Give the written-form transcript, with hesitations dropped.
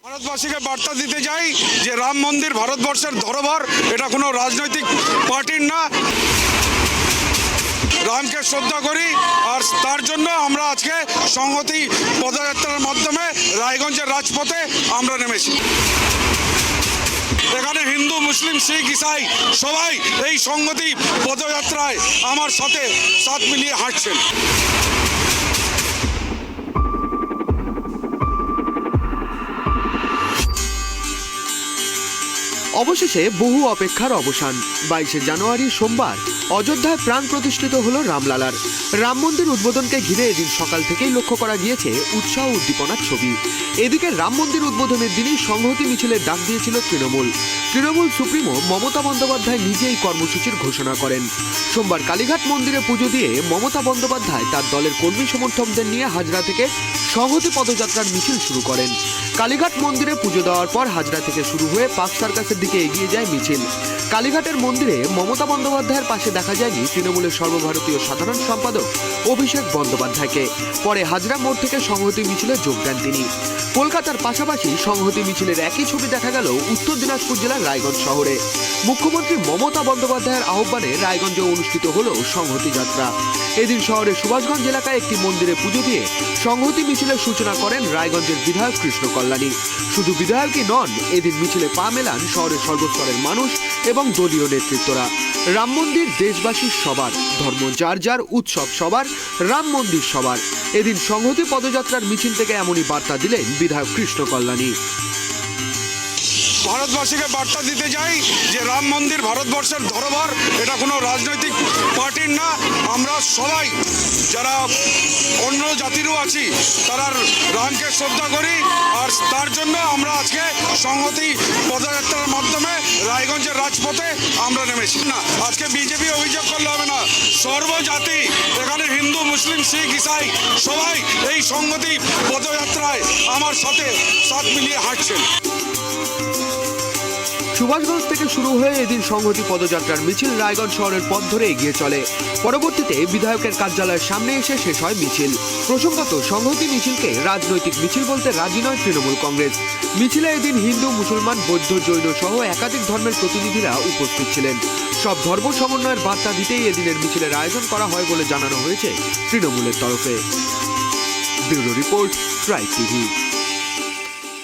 ভারতবাসীকে বার্তা দিতে চাই যে রাম মন্দির ভারতবর্ষের ধরোহর, এটা কোনো রাজনৈতিক পার্টির না। রামকে শ্রদ্ধা করি, আর তার জন্য আমরা আজকে সংহতি পদযাত্রার মাধ্যমে রায়গঞ্জের রাজপথে আমরা নেমেছি। এখানে হিন্দু, মুসলিম, শিখ, ইসাই সবাই এই সংহতি পদযাত্রায় আমার সাথে সাথ মিলিয়ে হাঁটছেন। অবশেষে বহু অপেক্ষার অবসান। 22শে জানুয়ারি সোমবার অযোধ্যায় প্রাণ প্রতিষ্ঠিত হলো রামলালার। রাম মন্দির উদ্বোধনকে ঘিরে এদিন সকাল থেকেই লক্ষ্য করা গিয়েছে উৎসাহ উদ্দীপনার ছবি। এদিকে রাম মন্দির উদ্বোধনের দিনই সংহতি মিছিলের ডাক দিয়েছিল তৃণমূল সুপ্রিমো মমতা বন্দ্যোপাধ্যায় নিজেই কর্মসূচির ঘোষণা করেন। সোমবার কালীঘাট মন্দিরে পুজো দিয়ে মমতা বন্দ্যোপাধ্যায় তার দলের কর্মী সমর্থকদের নিয়ে হাজরা থেকে সংহতি পদযাত্রার মিছিল শুরু করেন। কালীঘাট মন্দিরে পুজো দেওয়ার পর হাজরা থেকে শুরু হয়ে পার্ক সার্কাসের দিকে এগিয়ে যায় মিছিল। কালীঘাটের মন্দিরে মমতা বন্দ্যোপাধ্যায়ের পাশে দেখা যায়নি তৃণমূলের সর্বভারতীয় সাধারণ সম্পাদক অভিষেক বন্দ্যোপাধ্যায়কে। পরে হাজরা মোড় থেকে সংহতি মিছিলে যোগ দেন তিনি। কলকাতার পাশাপাশি সংহতি মিছিলের একই ছবি দেখা গেল উত্তর দিনাজপুর জেলার রায়গঞ্জ শহরে। মুখ্যমন্ত্রী মমতা বন্দ্যোপাধ্যায়ের আহ্বানে রায়গঞ্জে অনুষ্ঠিত হল সংহতি যাত্রা। এদিন শহরের সুভাষগঞ্জ এলাকায় একটি মন্দিরে পুজো দিয়ে সংহতি মিছিলের সূচনা করেন রায়গঞ্জের বিধায়ক কৃষ্ণ কল্যাণী। শুধু বিধায়কই নন, এদিন মিছিলে পা মেলান শহরের সর্বস্তরের মানুষ এবং দলীয় নেতৃত্বরা। রাম মন্দির দেশবাসীর সবার, ধর্ম যার যার, উৎসব সবার, রাম মন্দির সবার। এদিন সংহতি পদযাত্রার মিছিল থেকে এমনই বার্তা দিলেন বিধায়ক কৃষ্ণ কল্যাণী। ভারতবাসীকে বার্তা দিতে চাই যে রাম মন্দির ভারতবর্ষের ধরোহর, এটা কোনো রাজনৈতিক পার্টির না। আমরা সবাই যারা অন্য জাতিরও আছি তারা রামকে শ্রদ্ধা করি, আর তার জন্য আমরা আজকে সংহতি পদযাত্রার মাধ্যমে রায়গঞ্জের রাজপথে আমরা নেমেছি। না, আজকে বিজেপি অভিযোগ করলে হবে না, সর্বজাতি, এখানে হিন্দু, মুসলিম, শিখ, ইসাই সবাই এই সংহতি পদযাত্রায় আমার সাথে সাথ মিলিয়ে হাঁটছেন। সুভাষগঞ্জ থেকে শুরু হয়ে এদিন সংহতি পদযাত্রার মিছিল রায়গঞ্জ শহরের পথ ধরে এগিয়ে চলে। পরবর্তীতে বিধায়কের কার্যালয়ের সামনে এসে শেষ হয় মিছিল। প্রসঙ্গত, সংহতি মিছিলকে রাজনৈতিক মিছিল বলতে রাজি নয় তৃণমূল কংগ্রেস। মিছিলে এদিন হিন্দু, মুসলমান, বৌদ্ধ, জৈন সহ একাধিক ধর্মের প্রতিনিধিরা উপস্থিত ছিলেন। সব ধর্ম সমন্বয়ের বার্তা দিতেই এদিনের মিছিলের আয়োজন করা হয় বলে জানানো হয়েছে তৃণমূলের তরফে। Bureau report, tribe TV.